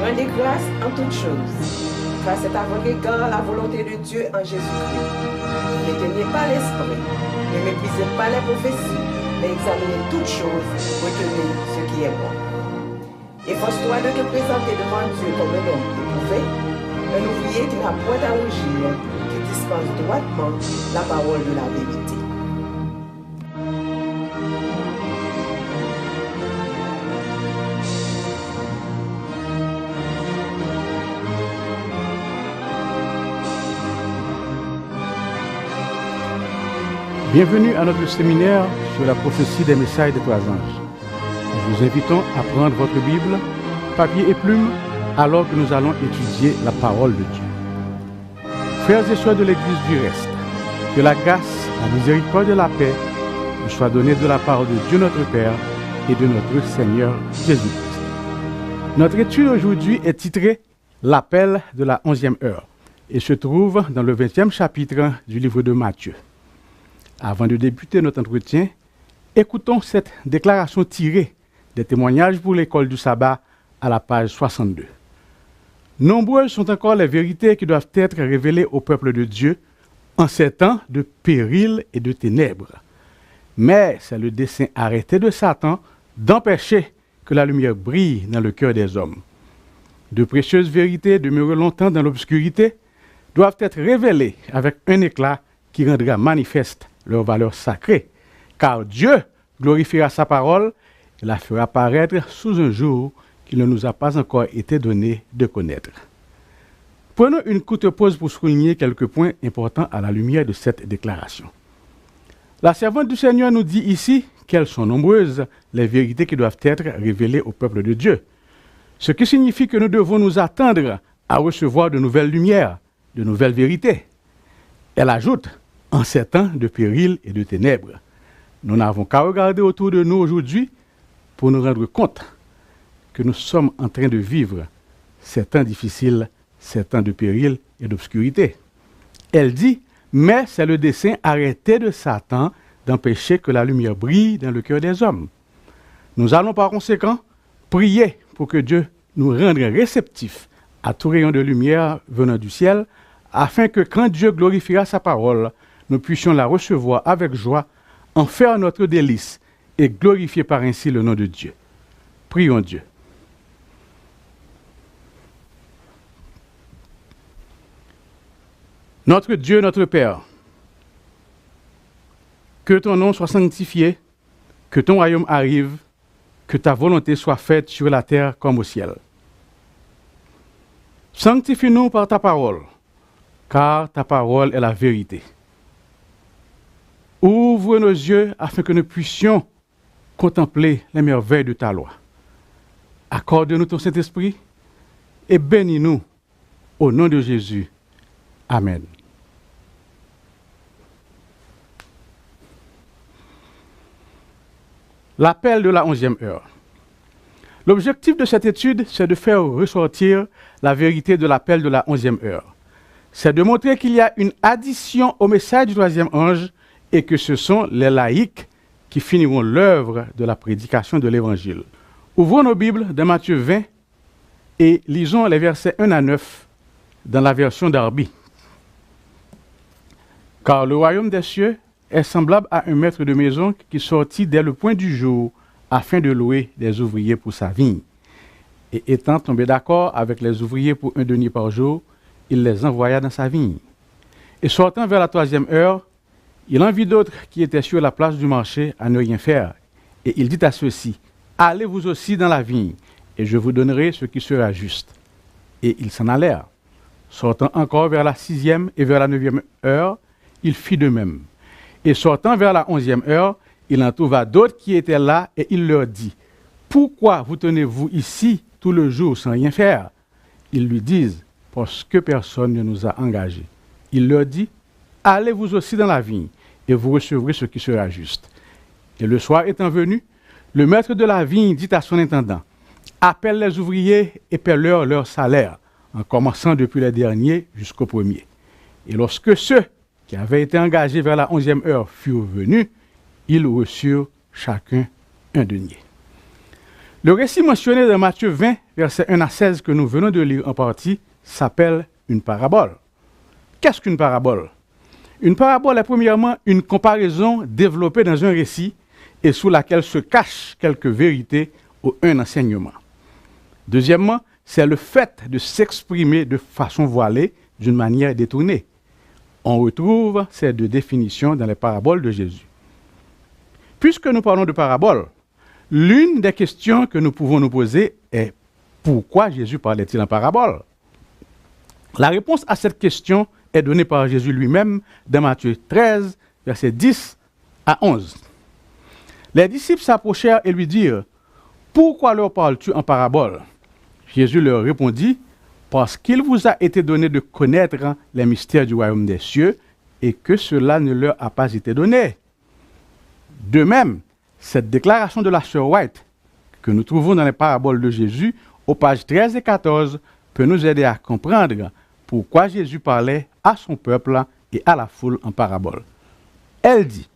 Rendez grâce en toutes choses, car c'est à votre égard la volonté de Dieu en Jésus-Christ. N'éteignez pas l'esprit, ne méprisez pas les prophéties, mais examinez toutes choses, retenez ce qui est bon. Efforce-toi de te présenter devant Dieu comme un homme éprouvé, un ouvrier qui n'a point à rougir, qui dispense droitement la parole de la vérité. Bienvenue à notre séminaire sur la prophétie des messages des trois anges. Nous vous invitons à prendre votre Bible, papier et plume, alors que nous allons étudier la parole de Dieu. Frères et sœurs de l'Église du reste, que la grâce, la miséricorde et la paix nous soient données de la part de Dieu notre Père et de notre Seigneur Jésus-Christ. Notre étude aujourd'hui est titrée « L'appel de la 11e heure » et se trouve dans le 20e chapitre du livre de Matthieu. Avant de débuter notre entretien, écoutons cette déclaration tirée des témoignages pour l'école du sabbat à la page 62. Nombreuses sont encore les vérités qui doivent être révélées au peuple de Dieu en ces temps de péril et de ténèbres. Mais c'est le dessein arrêté de Satan d'empêcher que la lumière brille dans le cœur des hommes. De précieuses vérités demeurent longtemps dans l'obscurité doivent être révélées avec un éclat qui rendra manifeste leur valeur sacrée, car Dieu glorifiera sa parole et la fera paraître sous un jour qu'il ne nous a pas encore été donné de connaître. Prenons une courte pause pour souligner quelques points importants à la lumière de cette déclaration. La servante du Seigneur nous dit ici qu'elles sont nombreuses les vérités qui doivent être révélées au peuple de Dieu, ce qui signifie que nous devons nous attendre à recevoir de nouvelles lumières, de nouvelles vérités. Elle ajoute en ces temps de péril et de ténèbres. Nous n'avons qu'à regarder autour de nous aujourd'hui pour nous rendre compte que nous sommes en train de vivre ces temps difficiles, ces temps de péril et d'obscurité. Elle dit, mais c'est le dessein arrêté de Satan d'empêcher que la lumière brille dans le cœur des hommes. Nous allons par conséquent prier pour que Dieu nous rende réceptifs à tout rayon de lumière venant du ciel, afin que quand Dieu glorifiera sa parole, nous puissions la recevoir avec joie, en faire notre délice et glorifier par ainsi le nom de Dieu. Prions Dieu. Notre Dieu, notre Père, que ton nom soit sanctifié, que ton royaume arrive, que ta volonté soit faite sur la terre comme au ciel. Sanctifie-nous par ta parole, car ta parole est la vérité. Ouvre nos yeux afin que nous puissions contempler les merveilles de ta loi. Accorde-nous ton Saint-Esprit et bénis-nous au nom de Jésus. Amen. L'appel de la 11e heure. L'objectif de cette étude, c'est de faire ressortir la vérité de l'appel de la 11e heure. C'est de montrer qu'il y a une addition au message du troisième ange et que ce sont les laïcs qui finiront l'œuvre de la prédication de l'Évangile. Ouvrons nos Bibles dans Matthieu 20 et lisons les versets 1 à 9 dans la version Darby. Car le royaume des cieux est semblable à un maître de maison qui sortit dès le point du jour afin de louer des ouvriers pour sa vigne. Et étant tombé d'accord avec les ouvriers pour 1 denier par jour, il les envoya dans sa vigne. Et sortant vers la 3e heure, il en vit d'autres qui étaient sur la place du marché à ne rien faire. Et il dit à ceux-ci, « Allez vous aussi dans la vigne, et je vous donnerai ce qui sera juste. » Et ils s'en allèrent. Sortant encore vers la 6e et vers la 9e heure, il fit de même. Et sortant vers la 11e heure, il en trouva d'autres qui étaient là, et il leur dit, « Pourquoi vous tenez-vous ici tout le jour sans rien faire ?» Ils lui disent, « Parce que personne ne nous a engagés. » Il leur dit, « Allez vous aussi dans la vigne, et vous recevrez ce qui sera juste. » Et le soir étant venu, le maître de la vigne dit à son intendant, « Appelle les ouvriers et paie-leur leur salaire, en commençant depuis les derniers jusqu'au premier. » Et lorsque ceux qui avaient été engagés vers la 11e heure furent venus, ils reçurent chacun un denier. Le récit mentionné dans Matthieu 20, versets 1 à 16 que nous venons de lire en partie, s'appelle une parabole. Qu'est-ce qu'une parabole? Une parabole est premièrement une comparaison développée dans un récit et sous laquelle se cachent quelques vérités ou un enseignement. Deuxièmement, c'est le fait de s'exprimer de façon voilée, d'une manière détournée. On retrouve ces deux définitions dans les paraboles de Jésus. Puisque nous parlons de paraboles, l'une des questions que nous pouvons nous poser est pourquoi Jésus parlait-il en parabole? La réponse à cette question est donnée par Jésus lui-même dans Matthieu 13, versets 10 à 11. Les disciples s'approchèrent et lui dirent « Pourquoi leur parles-tu en parabole ?» Jésus leur répondit « Parce qu'il vous a été donné de connaître les mystères du royaume des cieux et que cela ne leur a pas été donné. » De même, cette déclaration de la sœur White, que nous trouvons dans les paraboles de Jésus, aux pages 13 et 14, peut nous aider à comprendre pourquoi Jésus parlait à son peuple et à la foule en parabole. Elle dit,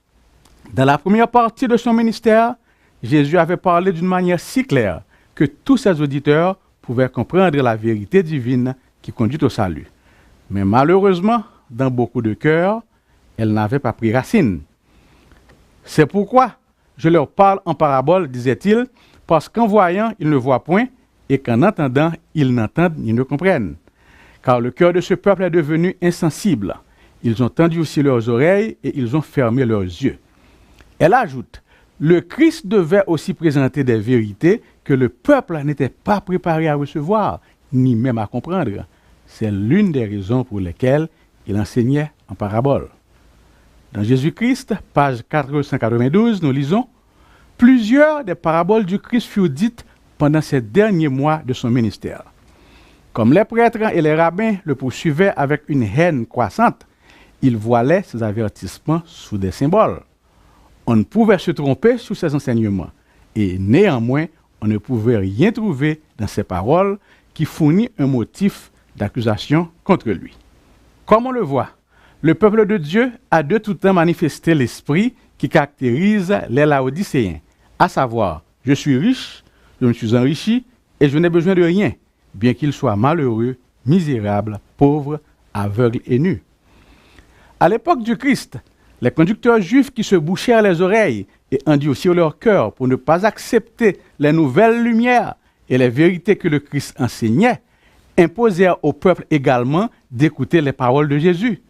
dans la première partie de son ministère, Jésus avait parlé d'une manière si claire que tous ses auditeurs pouvaient comprendre la vérité divine qui conduit au salut. Mais malheureusement, dans beaucoup de cœurs, elle n'avait pas pris racine. C'est pourquoi je leur parle en parabole, disait-il, parce qu'en voyant, ils ne voient point, et qu'en entendant, ils n'entendent ni ne comprennent. Car le cœur de ce peuple est devenu insensible. Ils ont tendu aussi leurs oreilles et ils ont fermé leurs yeux. Elle ajoute, le Christ devait aussi présenter des vérités que le peuple n'était pas préparé à recevoir, ni même à comprendre. C'est l'une des raisons pour lesquelles il enseignait en parabole. Dans Jésus-Christ, page 492, nous lisons « Plusieurs des paraboles du Christ furent dites pendant ces derniers mois de son ministère. Comme les prêtres et les rabbins le poursuivaient avec une haine croissante, ils voilaient ses avertissements sous des symboles. On ne pouvait se tromper sur ses enseignements, et néanmoins, on ne pouvait rien trouver dans ses paroles qui fournit un motif d'accusation contre lui. Comme on le voit, le peuple de Dieu a de tout temps manifesté l'esprit qui caractérise les Laodicéens, à savoir, je suis riche, je me suis enrichi et je n'ai besoin de rien, bien qu'ils soient malheureux, misérables, pauvres, aveugles et nus. À l'époque du Christ, les conducteurs juifs qui se bouchèrent les oreilles et endurcirent leur cœur pour ne pas accepter les nouvelles lumières et les vérités que le Christ enseignait, imposèrent au peuple également d'écouter les paroles de Jésus.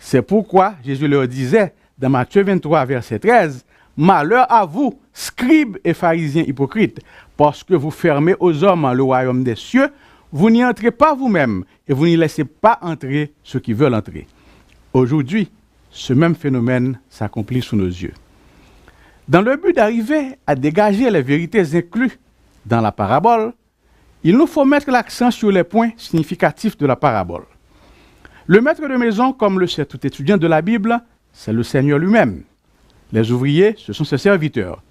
C'est pourquoi Jésus leur disait dans Matthieu 23, verset 13, « Malheur à vous, scribes et pharisiens hypocrites, parce que vous fermez aux hommes le royaume des cieux, vous n'y entrez pas vous-même et vous n'y laissez pas entrer ceux qui veulent entrer. » Aujourd'hui, ce même phénomène s'accomplit sous nos yeux. Dans le but d'arriver à dégager les vérités incluses dans la parabole, il nous faut mettre l'accent sur les points significatifs de la parabole. Le maître de maison, comme le sait tout étudiant de la Bible, c'est le Seigneur lui-même. Les ouvriers, ce sont ses serviteurs.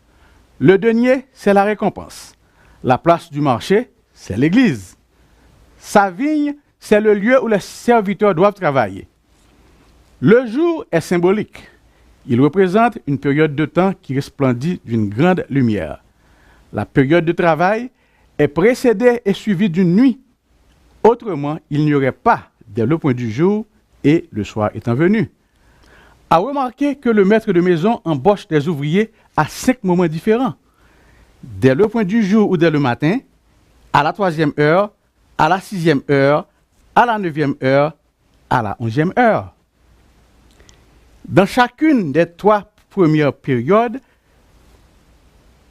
Le denier, c'est la récompense. La place du marché, c'est l'église. Sa vigne, c'est le lieu où les serviteurs doivent travailler. Le jour est symbolique. Il représente une période de temps qui resplendit d'une grande lumière. La période de travail est précédée et suivie d'une nuit. Autrement, il n'y aurait pas dès le point du jour et le soir étant venu. À remarquer que le maître de maison embauche des ouvriers à 5 moments différents. Dès le point du jour ou dès le matin, à la 3e heure, à la 6e heure, à la 9e heure, à la 11e heure. Dans chacune des 3 premières périodes,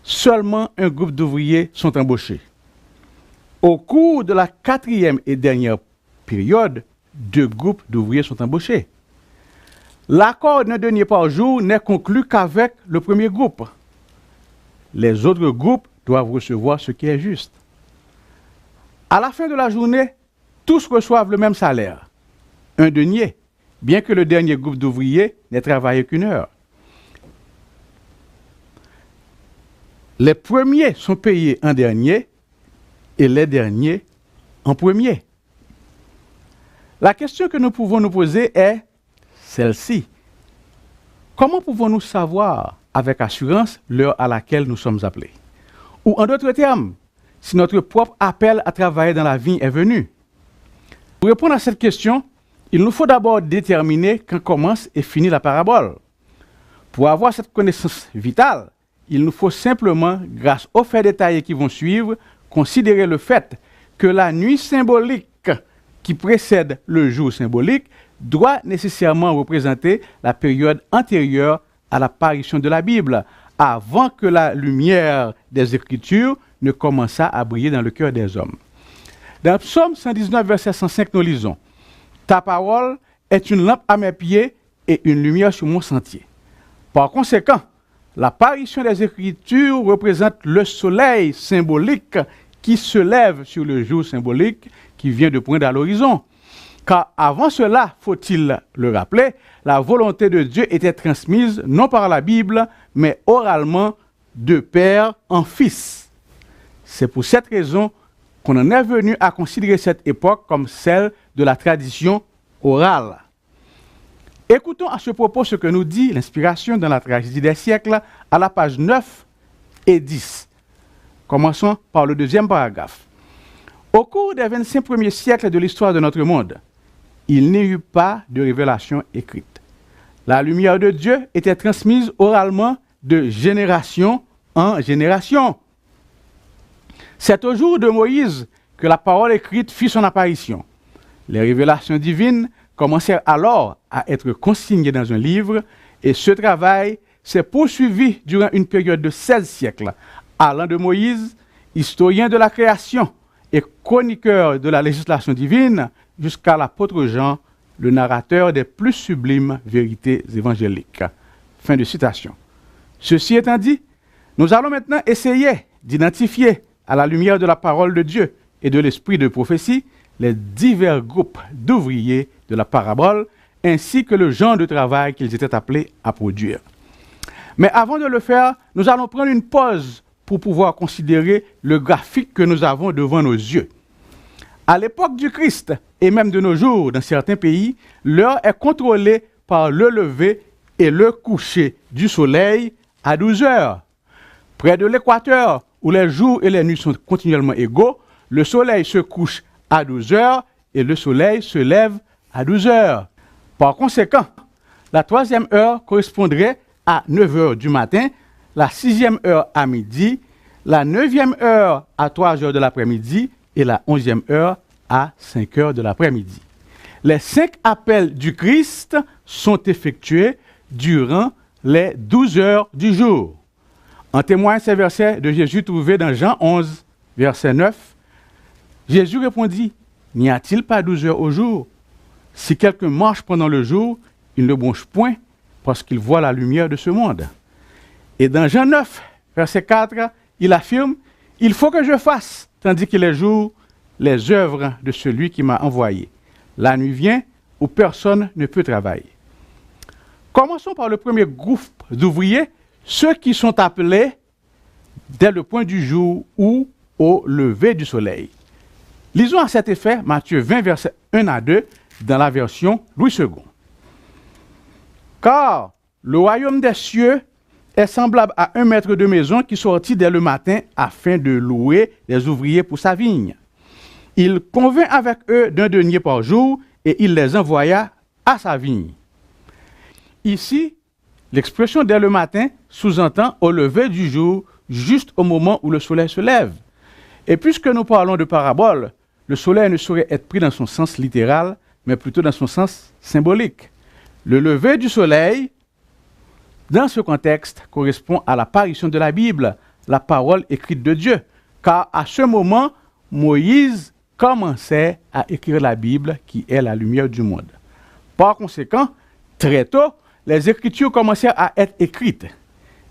seulement un groupe d'ouvriers sont embauchés. Au cours de la 4e et dernière période, 2 groupes d'ouvriers sont embauchés. L'accord d'un denier par jour n'est conclu qu'avec le premier groupe. Les autres groupes doivent recevoir ce qui est juste. À la fin de la journée, tous reçoivent le même salaire, un denier, bien que le dernier groupe d'ouvriers n'ait travaillé qu'1 heure. Les premiers sont payés en dernier et les derniers en premier. La question que nous pouvons nous poser est celle-ci. Comment pouvons-nous savoir avec assurance l'heure à laquelle nous sommes appelés? Ou en d'autres termes, si notre propre appel à travailler dans la vigne est venu? Pour répondre à cette question, il nous faut d'abord déterminer quand commence et finit la parabole. Pour avoir cette connaissance vitale, il nous faut simplement, grâce aux faits détaillés qui vont suivre, considérer le fait que la nuit symbolique qui précède le jour symbolique doit nécessairement représenter la période antérieure à l'apparition de la Bible, avant que la lumière des Écritures ne commençât à briller dans le cœur des hommes. Dans Psaume 119, verset 105, nous lisons « Ta parole est une lampe à mes pieds et une lumière sur mon sentier. » Par conséquent, l'apparition des Écritures représente le soleil symbolique qui se lève sur le jour symbolique qui vient de poindre à l'horizon. Car avant cela, faut-il le rappeler, la volonté de Dieu était transmise non par la Bible, mais oralement de père en fils. C'est pour cette raison qu'on en est venu à considérer cette époque comme celle de la tradition orale. Écoutons à ce propos ce que nous dit l'inspiration dans la tragédie des siècles à la page 9 et 10. Commençons par le deuxième paragraphe. Au cours des 25 premiers siècles de l'histoire de notre monde, il n'y eut pas de révélation écrite. La lumière de Dieu était transmise oralement de génération en génération. C'est au jour de Moïse que la parole écrite fit son apparition. Les révélations divines commencèrent alors à être consignées dans un livre et ce travail s'est poursuivi durant une période de 16 siècles, allant de Moïse, historien de la création et chroniqueur de la législation divine, jusqu'à l'apôtre Jean, le narrateur des plus sublimes vérités évangéliques. Fin de citation. Ceci étant dit, nous allons maintenant essayer d'identifier, à la lumière de la parole de Dieu et de l'esprit de prophétie, les divers groupes d'ouvriers de la parabole, ainsi que le genre de travail qu'ils étaient appelés à produire. Mais avant de le faire, nous allons prendre une pause pour pouvoir considérer le graphique que nous avons devant nos yeux. À l'époque du Christ, et même de nos jours dans certains pays, l'heure est contrôlée par le lever et le coucher du soleil à 12 heures. Près de l'équateur, où les jours et les nuits sont continuellement égaux, le soleil se couche à 12 heures et le soleil se lève à 12 heures. Par conséquent, la 3e heure correspondrait à 9 heures du matin, la 6e heure à midi, la 9e heure à 3 heures de l'après-midi et la 11e heure à 5 heures de l'après-midi. Les 5 appels du Christ sont effectués durant les 12 heures du jour. En témoignent ces versets de Jésus trouvés dans Jean 11, verset 9. Jésus répondit, « N'y a-t-il pas 12 heures au jour? Si quelqu'un marche pendant le jour, il ne bronche point parce qu'il voit la lumière de ce monde. » Et dans Jean 9, verset 4, il affirme, « Il faut que je fasse, tandis qu'il est jour, les œuvres de celui qui m'a envoyé. La nuit vient où personne ne peut travailler. » Commençons par le premier groupe d'ouvriers, ceux qui sont appelés dès le point du jour ou au lever du soleil. Lisons à cet effet Matthieu 20, versets 1 à 2, dans la version Louis II. Car le royaume des cieux est semblable à un maître de maison qui sortit dès le matin afin de louer les ouvriers pour sa vigne. Il convint avec eux d'un denier par jour et il les envoya à sa vigne. Ici, l'expression dès le matin sous-entend au lever du jour, juste au moment où le soleil se lève. Et puisque nous parlons de parabole, le soleil ne saurait être pris dans son sens littéral, mais plutôt dans son sens symbolique. Le lever du soleil, dans ce contexte, correspond à l'apparition de la Bible, la parole écrite de Dieu, car à ce moment, Moïse commençait à écrire la Bible qui est la lumière du monde. Par conséquent, très tôt, les Écritures commencèrent à être écrites.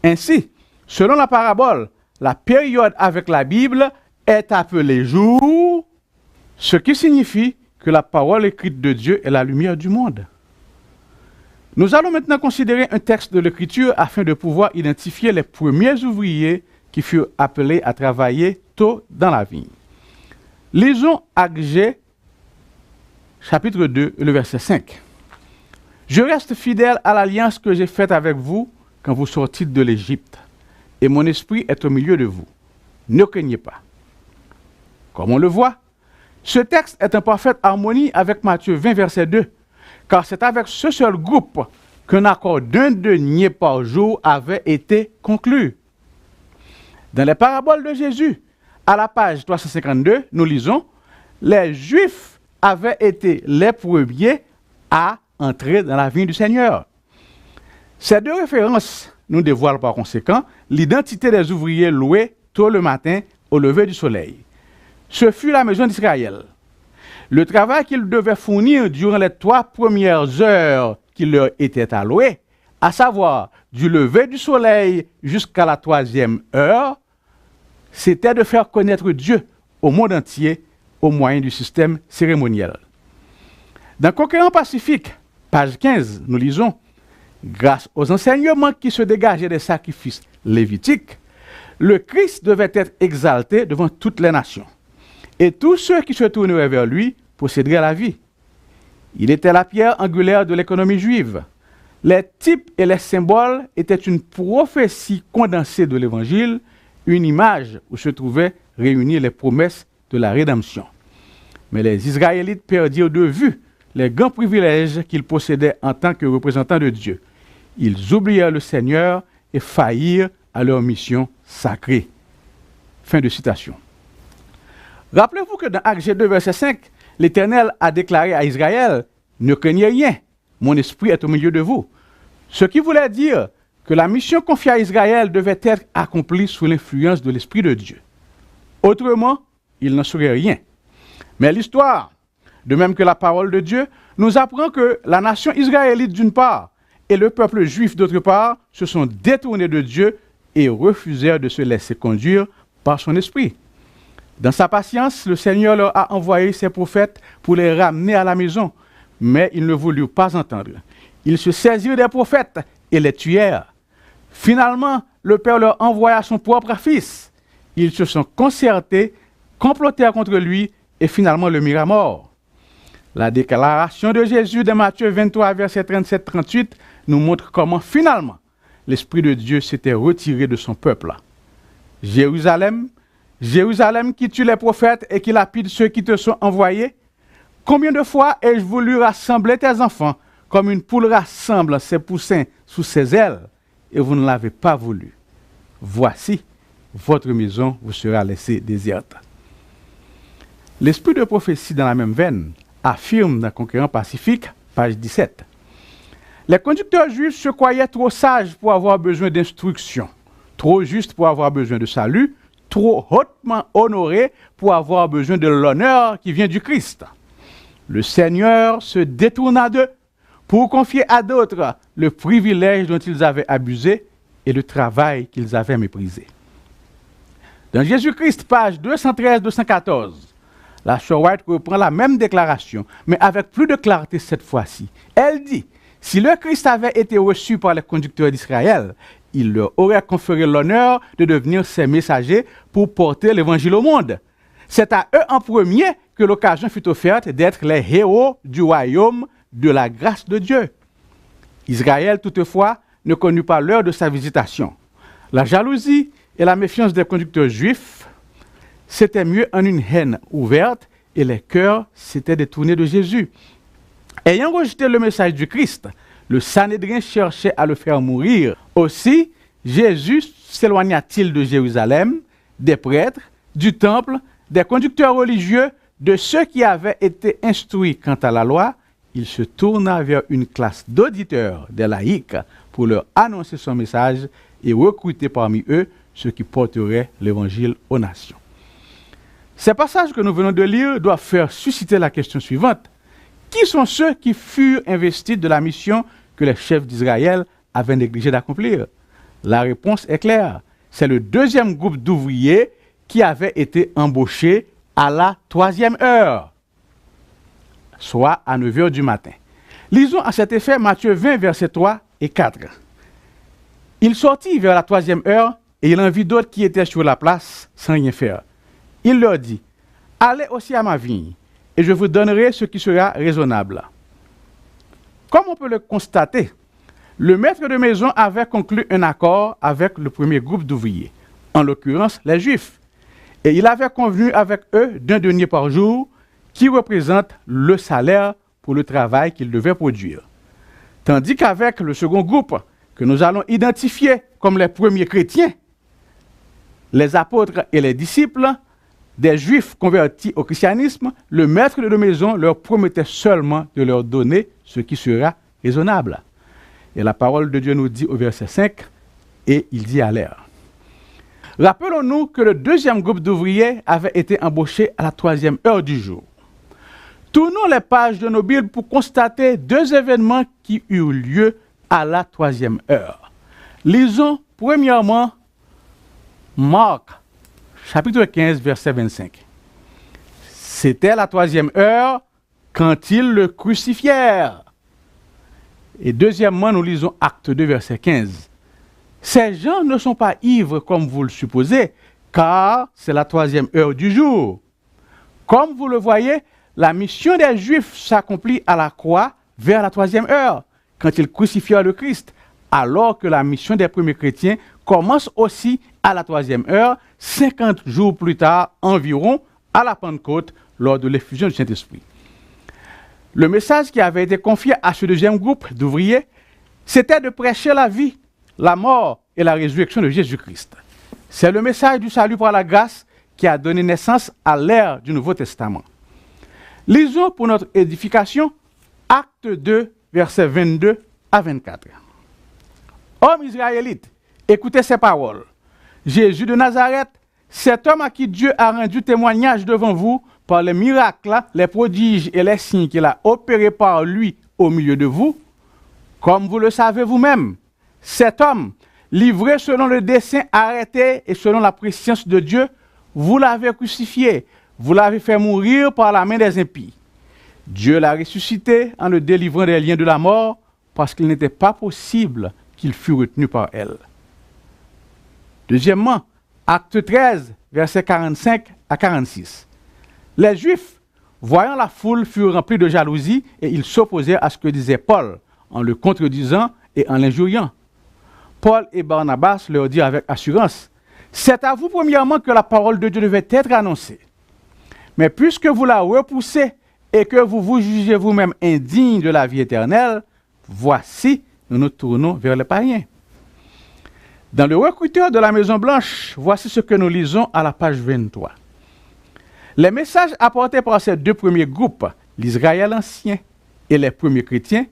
Ainsi, selon la parabole, la période avec la Bible est appelée jour, ce qui signifie que la parole écrite de Dieu est la lumière du monde. Nous allons maintenant considérer un texte de l'Écriture afin de pouvoir identifier les premiers ouvriers qui furent appelés à travailler tôt dans la vigne. Lisons Agé, chapitre 2, le verset 5. « Je reste fidèle à l'alliance que j'ai faite avec vous quand vous sortîtes de l'Égypte, et mon esprit est au milieu de vous. Ne craignez pas. » Comme on le voit, ce texte est en parfaite harmonie avec Matthieu 20, verset 2, car c'est avec ce seul groupe qu'un accord d'un denier par jour avait été conclu. Dans les paraboles de Jésus, à la page 352, nous lisons « Les Juifs avaient été les premiers à entrer dans la vigne du Seigneur ». Ces deux références nous dévoilent par conséquent l'identité des ouvriers loués tôt le matin au lever du soleil. Ce fut la maison d'Israël. Le travail qu'ils devaient fournir durant les 3 premières heures qui leur étaient allouées, à savoir du lever du soleil jusqu'à la 3e heure, c'était de faire connaître Dieu au monde entier au moyen du système cérémoniel. Dans Conquérant Pacifique, page 15, nous lisons « Grâce aux enseignements qui se dégageaient des sacrifices lévitiques, le Christ devait être exalté devant toutes les nations. Et tous ceux qui se tourneraient vers lui posséderaient la vie. Il était la pierre angulaire de l'économie juive. Les types et les symboles étaient une prophétie condensée de l'Évangile, une image où se trouvaient réunies les promesses de la rédemption. Mais les Israélites perdirent de vue les grands privilèges qu'ils possédaient en tant que représentants de Dieu. Ils oublièrent le Seigneur et faillirent à leur mission sacrée. » Fin de citation. Rappelez-vous que dans Actes 2, verset 5, l'Éternel a déclaré à Israël « Ne craignez rien, mon esprit est au milieu de vous ». Ce qui voulait dire que la mission confiée à Israël devait être accomplie sous l'influence de l'Esprit de Dieu. Autrement, il n'en serait rien. Mais l'histoire, de même que la parole de Dieu, nous apprend que la nation israélite d'une part et le peuple juif d'autre part se sont détournés de Dieu et refusèrent de se laisser conduire par son esprit. Dans sa patience, le Seigneur leur a envoyé ses prophètes pour les ramener à la maison, mais ils ne voulurent pas entendre. Ils se saisirent des prophètes et les tuèrent. Finalement, le Père leur envoya son propre fils. Ils se sont concertés, complotèrent contre lui et finalement le mirent à mort. La déclaration de Jésus de Matthieu 23, verset 37-38 nous montre comment finalement l'Esprit de Dieu s'était retiré de son peuple. Jérusalem, Jérusalem qui tue les prophètes et qui lapide ceux qui te sont envoyés, combien de fois ai-je voulu rassembler tes enfants comme une poule rassemble ses poussins sous ses ailes, et vous ne l'avez pas voulu. Voici, votre maison vous sera laissée déserte. L'esprit de prophétie dans la même veine affirme dans Conquérant Pacifique, page 17. Les conducteurs juifs se croyaient trop sages pour avoir besoin d'instruction, trop justes pour avoir besoin de salut, trop hautement honorés pour avoir besoin de l'honneur qui vient du Christ. Le Seigneur se détourna d'eux pour confier à d'autres le privilège dont ils avaient abusé et le travail qu'ils avaient méprisé. Dans Jésus-Christ, page 213-214, la sœur White reprend la même déclaration, mais avec plus de clarté cette fois-ci. Elle dit, si le Christ avait été reçu par les conducteurs d'Israël, il leur aurait conféré l'honneur de devenir ses messagers pour porter l'évangile au monde. C'est à eux en premier que l'occasion fut offerte d'être les héros du royaume de la grâce de Dieu. Israël, toutefois, ne connut pas l'heure de sa visitation. La jalousie et la méfiance des conducteurs juifs s'étaient mieux en une haine ouverte et les cœurs s'étaient détournés de Jésus. Ayant rejeté le message du Christ, le Sanhédrin cherchait à le faire mourir. Aussi, Jésus s'éloigna-t-il de Jérusalem, des prêtres, du temple, des conducteurs religieux, de ceux qui avaient été instruits quant à la loi. Il se tourna vers une classe d'auditeurs, des laïcs, pour leur annoncer son message et recruter parmi eux ceux qui porteraient l'évangile aux nations. Ces passages que nous venons de lire doivent faire susciter la question suivante. Qui sont ceux qui furent investis de la mission que les chefs d'Israël avaient négligé d'accomplir? La réponse est claire. C'est le deuxième groupe d'ouvriers qui avait été embauché à la 3e heure, soit à 9 heures du matin. Lisons à cet effet Matthieu 20, versets 3 et 4. Il sortit vers la 3e heure et il en vit d'autres qui étaient sur la place sans rien faire. Il leur dit, « Allez aussi à ma vigne, et je vous donnerai ce qui sera raisonnable. » Comme on peut le constater, le maître de maison avait conclu un accord avec le premier groupe d'ouvriers, en l'occurrence les Juifs. Et il avait convenu avec eux d'un denier par jour qui représente le salaire pour le travail qu'ils devaient produire. Tandis qu'avec le second groupe, que nous allons identifier comme les premiers chrétiens, les apôtres et les disciples, des Juifs convertis au christianisme, le maître de la maison leur promettait seulement de leur donner ce qui sera raisonnable. Et la parole de Dieu nous dit au verset 5, « Et il dit à l'air. » Rappelons-nous que le deuxième groupe d'ouvriers avait été embauché à la 3e heure du jour. Tournons les pages de nos Bibles pour constater deux événements qui eurent lieu à la 3e heure. Lisons premièrement Marc, chapitre 15, verset 25. C'était la 3e heure quand ils le crucifièrent. Et deuxièmement, nous lisons Acte 2, verset 15. Ces gens ne sont pas ivres comme vous le supposez, car c'est la 3e heure du jour. Comme vous le voyez, la mission des Juifs s'accomplit à la croix vers la 3e heure, quand ils crucifièrent le Christ, alors que la mission des premiers chrétiens commence aussi à la 3e heure, 50 jours plus tard environ, à la Pentecôte, lors de l'effusion du Saint-Esprit. Le message qui avait été confié à ce deuxième groupe d'ouvriers, c'était de prêcher la vie, la mort et la résurrection de Jésus-Christ. C'est le message du salut par la grâce qui a donné naissance à l'ère du Nouveau Testament. Lisons pour notre édification Acte 2, versets 22 à 24. Hommes israélites, écoutez ces paroles. Jésus de Nazareth, cet homme à qui Dieu a rendu témoignage devant vous par les miracles, les prodiges et les signes qu'il a opérés par lui au milieu de vous, comme vous le savez vous-même, cet homme, livré selon le dessein arrêté et selon la prescience de Dieu, vous l'avez crucifié, vous l'avez fait mourir par la main des impies. Dieu l'a ressuscité en le délivrant des liens de la mort parce qu'il n'était pas possible qu'il fût retenu par elle. Deuxièmement, Acte 13, versets 45 à 46. Les Juifs, voyant la foule, furent remplis de jalousie et ils s'opposèrent à ce que disait Paul, en le contredisant et en l'injuriant. Paul et Barnabas leur dirent avec assurance, « C'est à vous premièrement que la parole de Dieu devait être annoncée. Mais puisque vous la repoussez et que vous vous jugez vous-même indigne de la vie éternelle, voici, nous nous tournons vers les païens. » Dans le recruteur de la Maison Blanche, voici ce que nous lisons à la page 23. Les messages apportés par ces deux premiers groupes, l'Israël ancien et les premiers chrétiens,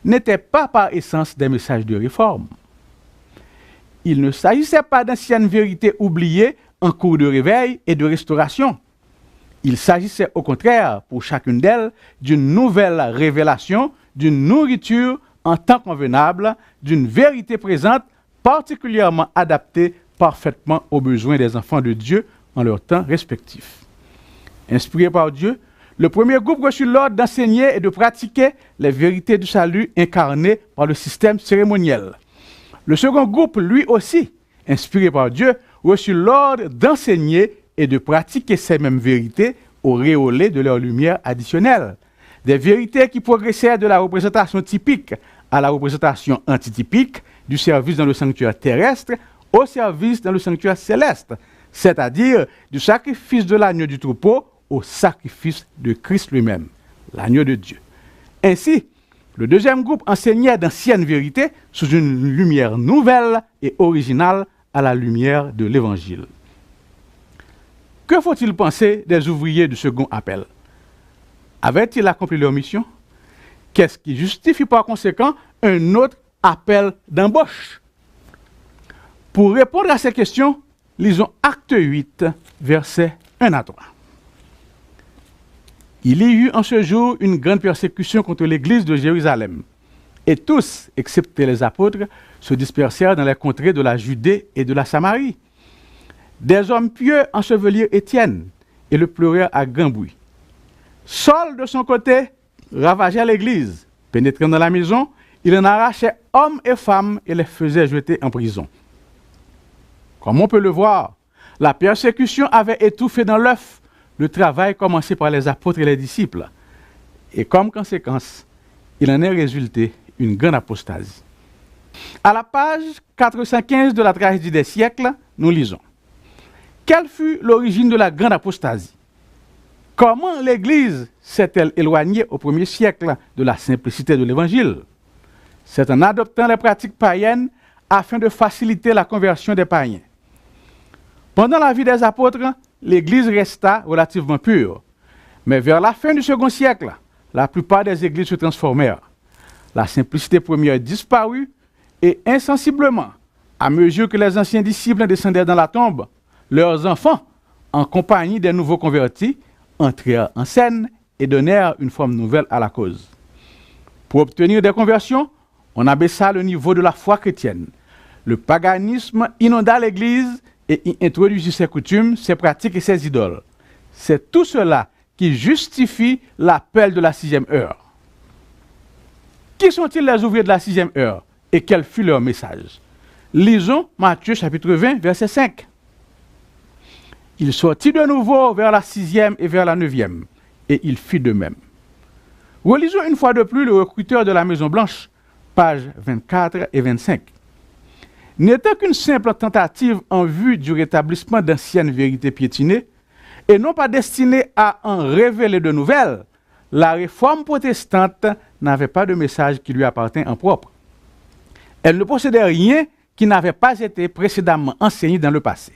n'étaient pas par essence des messages de réforme. Il ne s'agissait pas d'anciennes vérités oubliées en cours de réveil et de restauration. Il s'agissait au contraire, pour chacune d'elles, d'une nouvelle révélation, d'une nourriture en temps convenable, d'une vérité présente, particulièrement adaptée parfaitement aux besoins des enfants de Dieu en leur temps respectif. Inspiré par Dieu, le premier groupe reçut l'ordre d'enseigner et de pratiquer les vérités du salut incarnées par le système cérémoniel. Le second groupe, lui aussi, inspiré par Dieu, reçut l'ordre d'enseigner et de pratiquer ces mêmes vérités auréolées de leur lumière additionnelle. Des vérités qui progressèrent de la représentation typique à la représentation antitypique, du service dans le sanctuaire terrestre au service dans le sanctuaire céleste, c'est-à-dire du sacrifice de l'agneau du troupeau au sacrifice de Christ lui-même, l'agneau de Dieu. Ainsi, le deuxième groupe enseignait d'anciennes vérités sous une lumière nouvelle et originale à la lumière de l'Évangile. Que faut-il penser des ouvriers du second appel? Avaient-ils accompli leur mission? Qu'est-ce qui justifie par conséquent un autre appel d'embauche? Pour répondre à ces questions, lisons Acte 8, versets 1 à 3. Il y eut en ce jour une grande persécution contre l'église de Jérusalem. Et tous, excepté les apôtres, se dispersèrent dans les contrées de la Judée et de la Samarie. Des hommes pieux ensevelirent Étienne et le pleurèrent à grand bruit. Saul, de son côté, ravageait l'église. Pénétrant dans la maison, il en arrachait hommes et femmes et les faisait jeter en prison. Comme on peut le voir, la persécution avait étouffé dans l'œuf le travail commencé par les apôtres et les disciples. Et comme conséquence, il en est résulté une grande apostasie. À la page 415 de la tragédie des siècles, nous lisons. Quelle fut l'origine de la grande apostasie? Comment l'Église s'est-elle éloignée au 1er siècle de la simplicité de l'Évangile? C'est en adoptant les pratiques païennes afin de faciliter la conversion des païens. Pendant la vie des apôtres, l'Église resta relativement pure. Mais vers la fin du second siècle, la plupart des églises se transformèrent. La simplicité première disparut et insensiblement, à mesure que les anciens disciples descendaient dans la tombe, leurs enfants, en compagnie des nouveaux convertis, entrèrent en scène et donnèrent une forme nouvelle à la cause. Pour obtenir des conversions, on abaissa le niveau de la foi chrétienne. Le paganisme inonda l'Église et y introduisit ses coutumes, ses pratiques et ses idoles. C'est tout cela qui justifie l'appel de la 6e heure. Qui sont-ils les ouvriers de la 6e heure et quel fut leur message? Lisons Matthieu chapitre 20, verset 5. Il sortit de nouveau vers la 6e et vers la 9e, et il fit de même. Relisons une fois de plus le recruteur de la Maison Blanche, pages 24 et 25. N'était qu'une simple tentative en vue du rétablissement d'anciennes vérités piétinées, et non pas destinée à en révéler de nouvelles, la réforme protestante n'avait pas de message qui lui appartint en propre. Elle ne possédait rien qui n'avait pas été précédemment enseigné dans le passé.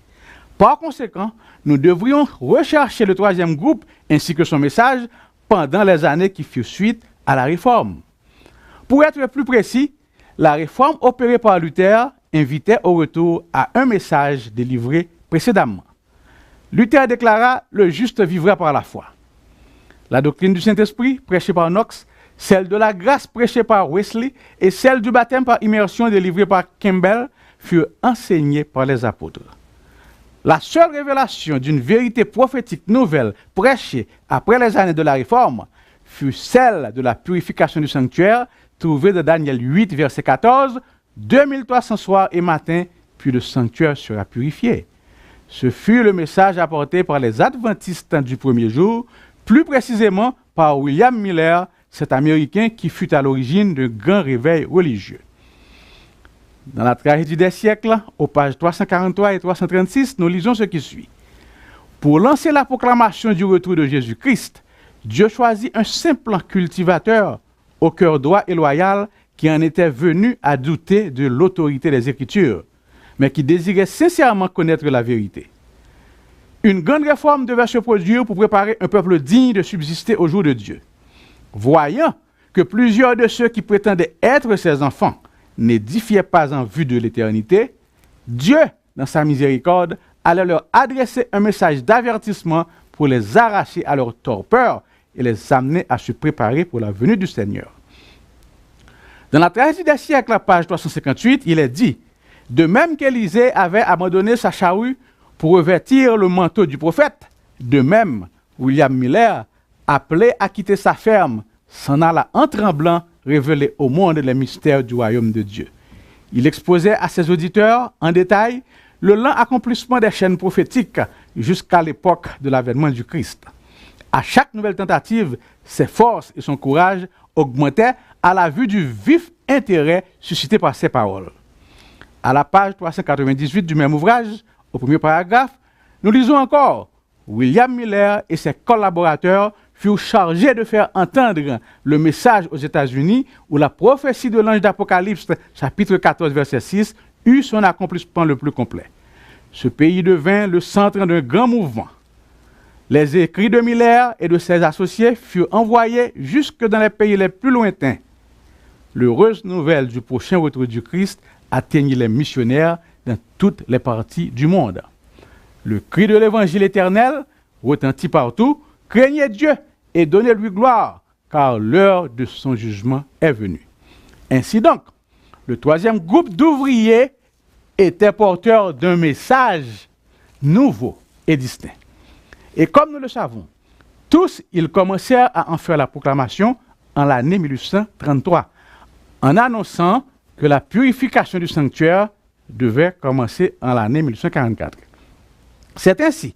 Par conséquent, nous devrions rechercher le troisième groupe ainsi que son message pendant les années qui furent suite à la réforme. Pour être plus précis, la réforme opérée par Luther invitait au retour à un message délivré précédemment. Luther déclara « Le juste vivra par la foi ». La doctrine du Saint-Esprit, prêchée par Knox, celle de la grâce prêchée par Wesley et celle du baptême par immersion délivrée par Campbell furent enseignées par les apôtres. La seule révélation d'une vérité prophétique nouvelle prêchée après les années de la Réforme fut celle de la purification du sanctuaire trouvée dans Daniel 8, verset 14, 2300 soirs et matins, puis le sanctuaire sera purifié. Ce fut le message apporté par les adventistes du premier jour, plus précisément par William Miller, cet Américain qui fut à l'origine d'un grand réveil religieux. Dans la tragédie des siècles, aux pages 343 et 336, nous lisons ce qui suit. Pour lancer la proclamation du retour de Jésus-Christ, Dieu choisit un simple cultivateur au cœur droit et loyal qui en était venu à douter de l'autorité des Écritures, mais qui désirait sincèrement connaître la vérité. Une grande réforme devait se produire pour préparer un peuple digne de subsister au jour de Dieu. Voyant que plusieurs de ceux qui prétendaient être ses enfants n'édifiaient pas en vue de l'éternité, Dieu, dans sa miséricorde, allait leur adresser un message d'avertissement pour les arracher à leur torpeur et les amener à se préparer pour la venue du Seigneur. Dans la tragédie des siècles, page 358, il est dit « De même qu'Élisée avait abandonné sa charrue pour revêtir le manteau du prophète, de même, William Miller, appelé à quitter sa ferme, s'en alla en tremblant révéler au monde les mystères du royaume de Dieu. Il exposait à ses auditeurs, en détail, le lent accomplissement des chaînes prophétiques jusqu'à l'époque de l'avènement du Christ. À chaque nouvelle tentative, ses forces et son courage augmentaient à la vue du vif intérêt suscité par ces paroles. À la page 398 du même ouvrage, au premier paragraphe, nous lisons encore « William Miller et ses collaborateurs furent chargés de faire entendre le message aux États-Unis où la prophétie de l'ange d'Apocalypse, chapitre 14, verset 6, eut son accomplissement le plus complet. Ce pays devint le centre d'un grand mouvement. Les écrits de Miller et de ses associés furent envoyés jusque dans les pays les plus lointains. L'heureuse nouvelle du prochain retour du Christ atteignit les missionnaires dans toutes les parties du monde. Le cri de l'évangile éternel retentit partout, craignez Dieu et donnez-lui gloire, car l'heure de son jugement est venue. Ainsi donc, le troisième groupe d'ouvriers était porteur d'un message nouveau et distinct. Et comme nous le savons, tous ils commencèrent à en faire la proclamation en l'année 1833, en annonçant que la purification du sanctuaire devait commencer en l'année 1844. C'est ainsi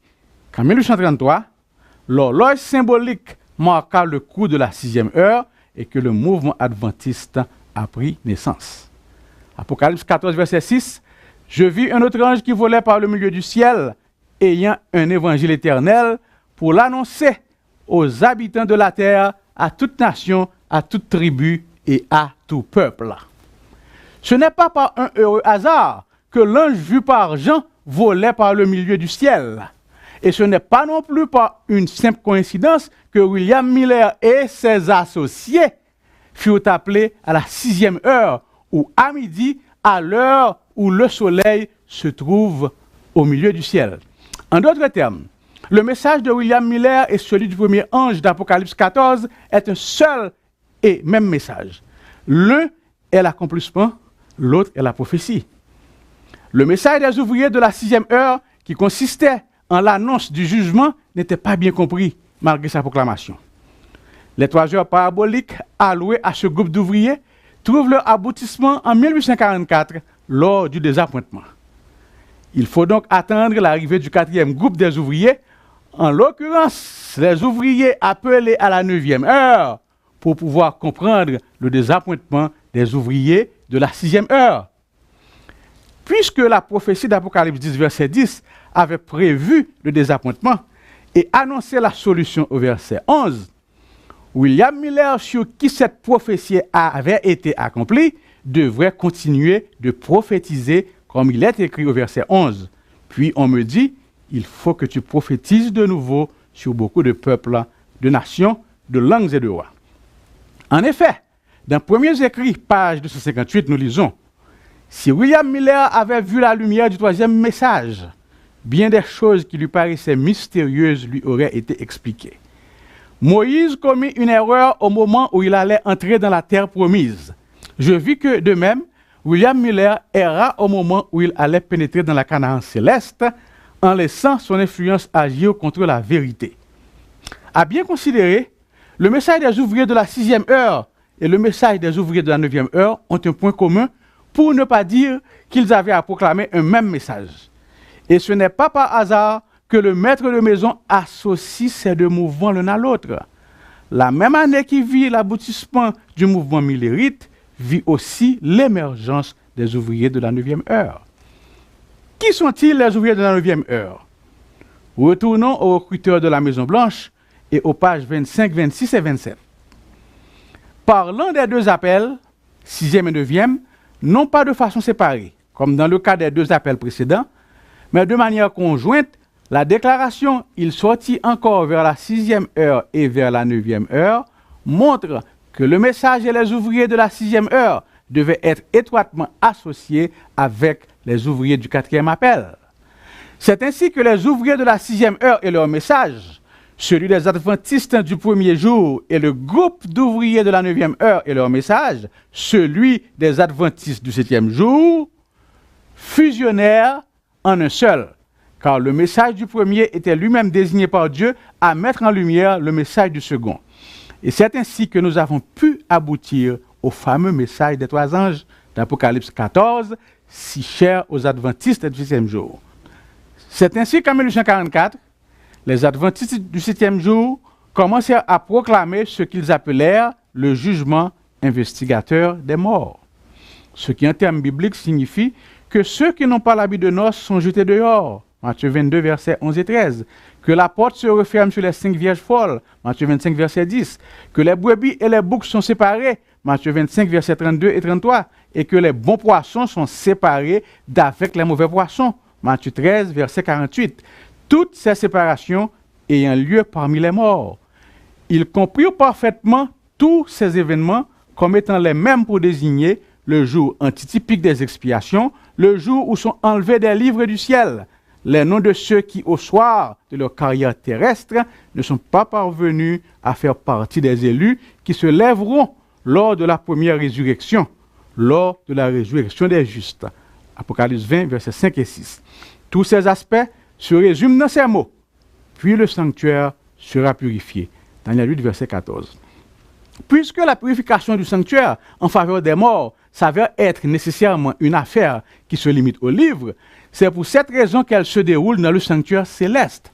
qu'en 1833, l'horloge symbolique marqua le coup de la 6e heure et que le mouvement adventiste a pris naissance. Apocalypse 14, verset 6, « Je vis un autre ange qui volait par le milieu du ciel ayant un évangile éternel pour l'annoncer aux habitants de la terre, à toute nation, à toute tribu et à tout peuple. Ce n'est pas par un heureux hasard que l'ange vu par Jean volait par le milieu du ciel. Et ce n'est pas non plus par une simple coïncidence que William Miller et ses associés furent appelés à la 6e heure, ou à midi, à l'heure où le soleil se trouve au milieu du ciel. En d'autres termes, le message de William Miller et celui du premier ange d'Apocalypse 14 est un seul et même message. L'un est l'accomplissement, l'autre est la prophétie. Le message des ouvriers de la 6e heure, qui consistait en l'annonce du jugement, n'était pas bien compris malgré sa proclamation. Les 3 heures paraboliques allouées à ce groupe d'ouvriers trouvent leur aboutissement en 1844 lors du désappointement. Il faut donc attendre l'arrivée du 4e groupe des ouvriers, en l'occurrence les ouvriers appelés à la 9e heure, pour pouvoir comprendre le désappointement des ouvriers de la 6e heure. Puisque la prophétie d'Apocalypse 10, verset 10, avait prévu le désappointement et annoncé la solution au verset 11, William Miller, sur qui cette prophétie avait été accomplie, devrait continuer de prophétiser comme il est écrit au verset 11. Puis on me dit, il faut que tu prophétises de nouveau sur beaucoup de peuples, de nations, de langues et de rois. En effet, dans Premiers Écrits, page 258, nous lisons, si William Miller avait vu la lumière du 3e message, bien des choses qui lui paraissaient mystérieuses lui auraient été expliquées. Moïse commit une erreur au moment où il allait entrer dans la terre promise. Je vis que, de même, William Miller erra au moment où il allait pénétrer dans la Canaan céleste en laissant son influence agir contre la vérité. À bien considérer, le message des ouvriers de la 6e heure et le message des ouvriers de la 9e heure ont un point commun, pour ne pas dire qu'ils avaient à proclamer un même message. Et ce n'est pas par hasard que le maître de maison associe ces deux mouvements l'un à l'autre. La même année qui vit l'aboutissement du mouvement millérite, vit aussi l'émergence des ouvriers de la 9e heure. Qui sont-ils les ouvriers de la 9e heure? Retournons aux recruteurs de la Maison Blanche et aux pages 25, 26 et 27. Parlant des deux appels, 6e et 9e, non pas de façon séparée, comme dans le cas des deux appels précédents, mais de manière conjointe, la déclaration « il sortit encore vers la 6e heure et vers la 9e heure » montre que le message et les ouvriers de la 6e heure devaient être étroitement associés avec les ouvriers du 4e appel. C'est ainsi que les ouvriers de la 6e heure et leur message, celui des adventistes du premier jour et le groupe d'ouvriers de la 9e heure et leur message, celui des adventistes du 7e jour, fusionnèrent en un seul, car le message du premier était lui-même désigné par Dieu à mettre en lumière le message du second. Et c'est ainsi que nous avons pu aboutir au fameux message des 3 anges d'Apocalypse 14, si cher aux adventistes du 7e jour. C'est ainsi qu'en 1844, les adventistes du 7e jour commencèrent à proclamer ce qu'ils appelèrent le jugement investigateur des morts. Ce qui en termes bibliques signifie que ceux qui n'ont pas l'habit de noces sont jetés dehors. Matthieu 22, versets 11 et 13. Que la porte se referme sur les 5 vierges folles. Matthieu 25, verset 10. Que les brebis et les boucs sont séparés. Matthieu 25, versets 32 et 33. Et que les bons poissons sont séparés d'avec les mauvais poissons. Matthieu 13, verset 48. Toutes ces séparations ayant lieu parmi les morts. Ils comprirent parfaitement tous ces événements comme étant les mêmes pour désigner le jour antitypique des expiations, le jour où sont enlevés des livres du ciel les noms de ceux qui, au soir de leur carrière terrestre, ne sont pas parvenus à faire partie des élus qui se lèveront lors de la première résurrection, lors de la résurrection des justes. Apocalypse 20, versets 5 et 6. Tous ces aspects se résument dans ces mots. Puis le sanctuaire sera purifié. Daniel 8, verset 14. Puisque la purification du sanctuaire en faveur des morts s'avère être nécessairement une affaire qui se limite au livre, c'est pour cette raison qu'elle se déroule dans le sanctuaire céleste.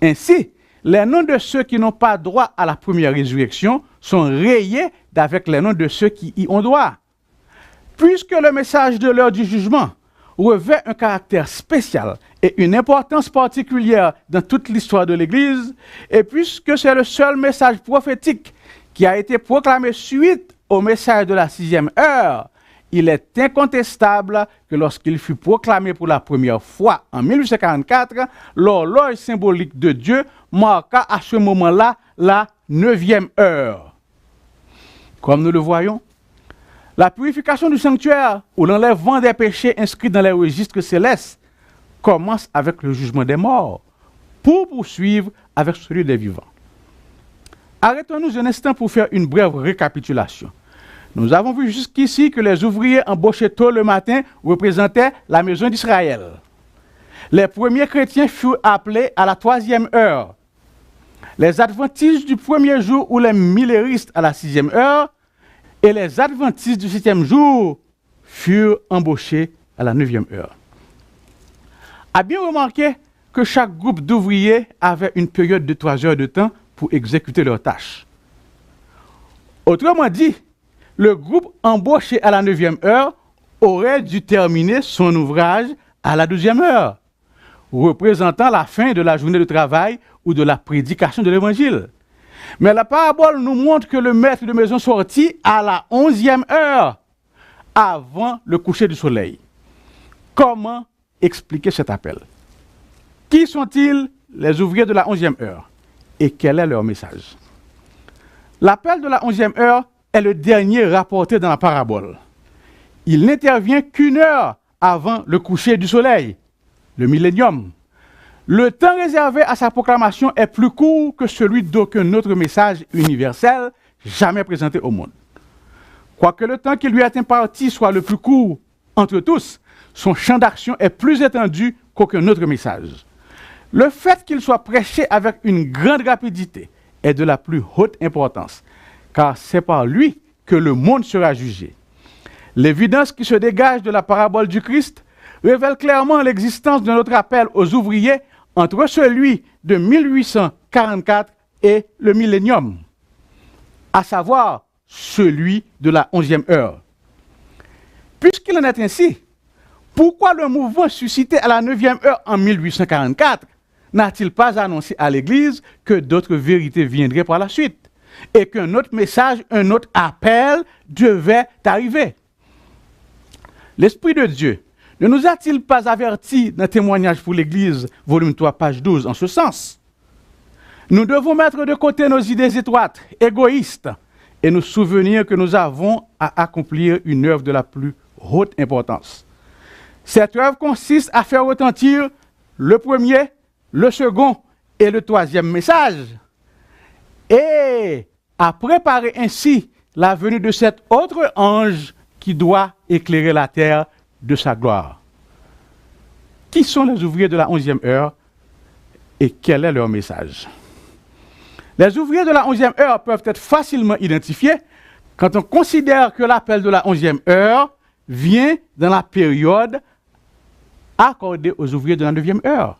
Ainsi, les noms de ceux qui n'ont pas droit à la première résurrection sont rayés d'avec les noms de ceux qui y ont droit. Puisque le message de l'heure du jugement revêt un caractère spécial et une importance particulière dans toute l'histoire de l'Église, et puisque c'est le seul message prophétique qui a été proclamé suite au message de la 6e heure, il est incontestable que lorsqu'il fut proclamé pour la première fois en 1844, l'horloge symbolique de Dieu marqua à ce moment-là la 9e heure. Comme nous le voyons, la purification du sanctuaire ou l'enlèvement des péchés inscrits dans les registres célestes commence avec le jugement des morts pour poursuivre avec celui des vivants. Arrêtons-nous un instant pour faire une brève récapitulation. Nous avons vu jusqu'ici que les ouvriers embauchés tôt le matin représentaient la maison d'Israël. Les premiers chrétiens furent appelés à la 3e heure. Les adventistes du premier jour ou les milléristes à la 6e heure et les adventistes du 7e jour furent embauchés à la 9e heure. A bien remarqué que chaque groupe d'ouvriers avait une période de 3 heures de temps pour exécuter leurs tâches. Autrement dit, le groupe embauché à la 9e heure aurait dû terminer son ouvrage à la 12e heure, représentant la fin de la journée de travail ou de la prédication de l'Évangile. Mais la parabole nous montre que le maître de maison sortit à la 11e heure, avant le coucher du soleil. Comment expliquer cet appel? Qui sont-ils, les ouvriers de la 11e heure? Et quel est leur message? L'appel de la 11e heure est le dernier rapporté dans la parabole. Il n'intervient qu'une heure avant le coucher du soleil, le millénium. Le temps réservé à sa proclamation est plus court que celui d'aucun autre message universel jamais présenté au monde. Quoique le temps qui lui est imparti soit le plus court entre tous, son champ d'action est plus étendu qu'aucun autre message. Le fait qu'il soit prêché avec une grande rapidité est de la plus haute importance, car c'est par lui que le monde sera jugé. L'évidence qui se dégage de la parabole du Christ révèle clairement l'existence d'un autre appel aux ouvriers entre celui de 1844 et le millénium, à savoir celui de la 11e heure. Puisqu'il en est ainsi, pourquoi le mouvement suscité à la 9e heure en 1844 n'a-t-il pas annoncé à l'Église que d'autres vérités viendraient par la suite et qu'un autre message, un autre appel devait arriver? L'Esprit de Dieu ne nous a-t-il pas avertis dans Témoignage pour l'Église, volume 3, page 12, en ce sens? Nous devons mettre de côté nos idées étroites, égoïstes, et nous souvenir que nous avons à accomplir une œuvre de la plus haute importance. Cette œuvre consiste à faire retentir le premier, le second et le 3e message, et à préparer ainsi la venue de cet autre ange qui doit éclairer la terre de sa gloire. Qui sont les ouvriers de la 11e heure et quel est leur message? Les ouvriers de la 11e heure peuvent être facilement identifiés quand on considère que l'appel de la 11e heure vient dans la période accordée aux ouvriers de la 9e heure.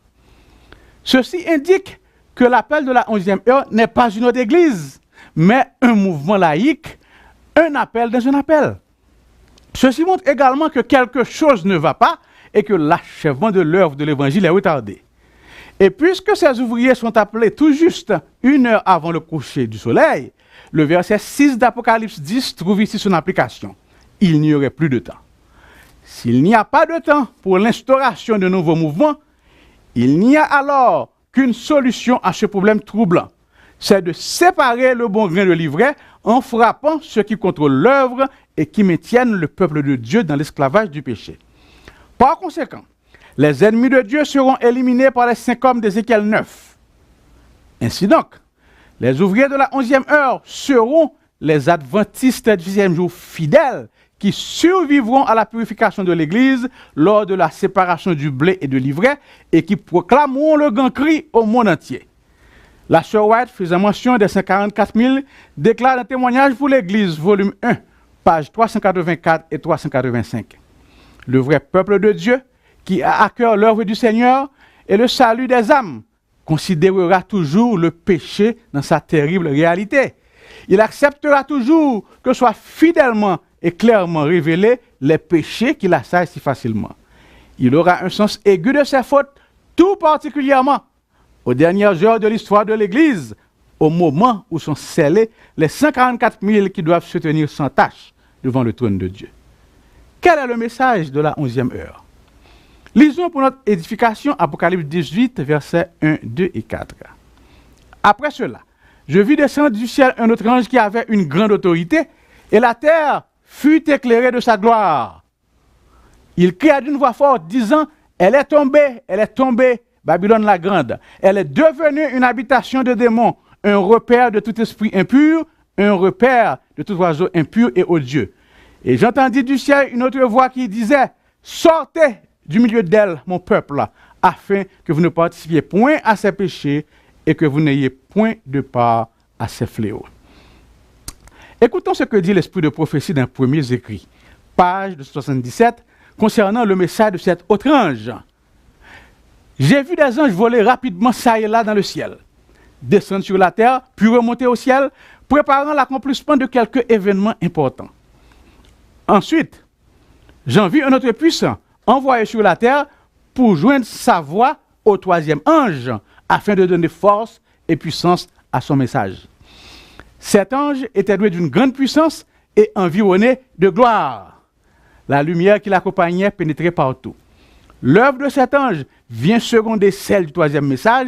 Ceci indique que l'appel de la 11e heure n'est pas une autre église, mais un mouvement laïque, un appel dans un appel. Ceci montre également que quelque chose ne va pas et que l'achèvement de l'œuvre de l'Évangile est retardé. Et puisque ces ouvriers sont appelés tout juste 1 heure avant le coucher du soleil, le verset 6 d'Apocalypse 10 trouve ici son application. Il n'y aurait plus de temps. S'il n'y a pas de temps pour l'instauration de nouveaux mouvements, il n'y a alors qu'une solution à ce problème troublant. C'est de séparer le bon grain de l'ivraie en frappant ceux qui contrôlent l'œuvre et qui maintiennent le peuple de Dieu dans l'esclavage du péché. Par conséquent, les ennemis de Dieu seront éliminés par les 5 hommes d'Ézéchiel 9. Ainsi donc, les ouvriers de la 11e heure seront les adventistes du 6e jour fidèles qui survivront à la purification de l'Église lors de la séparation du blé et de l'ivraie et qui proclameront le grand cri au monde entier. La sœur White, faisant mention des 144 000, déclare un témoignage pour l'Église, volume 1, pages 384 et 385. Le vrai peuple de Dieu, qui a à cœur l'œuvre du Seigneur et le salut des âmes, considérera toujours le péché dans sa terrible réalité. Il acceptera toujours que soient fidèlement et clairement révélés les péchés qui l'assaillent si facilement. Il aura un sens aigu de ses fautes, tout particulièrement aux dernières heures de l'histoire de l'Église, au moment où sont scellés les 144 000 qui doivent se tenir sans tâche devant le trône de Dieu. Quel est le message de la 11e heure? Lisons pour notre édification Apocalypse 18, versets 1, 2 et 4. Après cela, je vis descendre du ciel un autre ange qui avait une grande autorité, et la terre fut éclairée de sa gloire. Il cria d'une voix forte, disant, elle est tombée, Babylone la grande. Elle est devenue une habitation de démons, un repère de tout esprit impur, un repère de tout oiseau impur et odieux. Et j'entendis du ciel une autre voix qui disait, sortez du milieu d'elle, mon peuple, afin que vous ne participiez point à ses péchés et que vous n'ayez point de part à ses fléaux. Écoutons ce que dit l'esprit de prophétie d'un premier écrit, page 77, concernant le message de cet autre ange. J'ai vu des anges voler rapidement ça et là dans le ciel, descendre sur la terre, puis remonter au ciel, préparant l'accomplissement de quelques événements importants. Ensuite, j'en vis un autre puissant, envoyé sur la terre pour joindre sa voix au troisième ange, afin de donner force et puissance à son message. Cet ange était doué d'une grande puissance et environné de gloire. La lumière qui l'accompagnait pénétrait partout. L'œuvre de cet ange vient seconder celle du troisième message